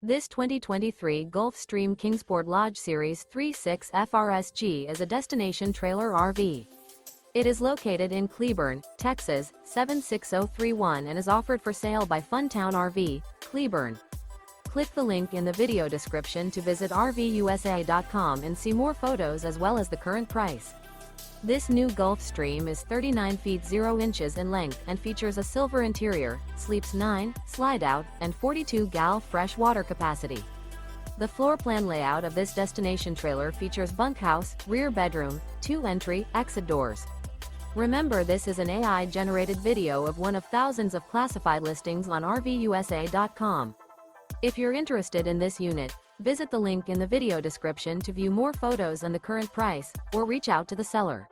This 2023 Gulfstream Kingsport Lodge Series 36 FRSG is a destination trailer RV. It is located in Cleburne, Texas, 76031 and is offered for sale by Funtown RV, Cleburne. Click the link in the video description to visit RVUSA.com and see more photos as well as the current price. This new Gulfstream is 39 feet 0 inches in length and features a silver interior, sleeps 9, slide-out, and 42 gal fresh water capacity. The floor plan layout of this destination trailer features bunkhouse, rear bedroom, 2 entry, exit doors. Remember, this is an AI-generated video of one of thousands of classified listings on RVUSA.com. If you're interested in this unit, visit the link in the video description to view more photos and the current price, or reach out to the seller.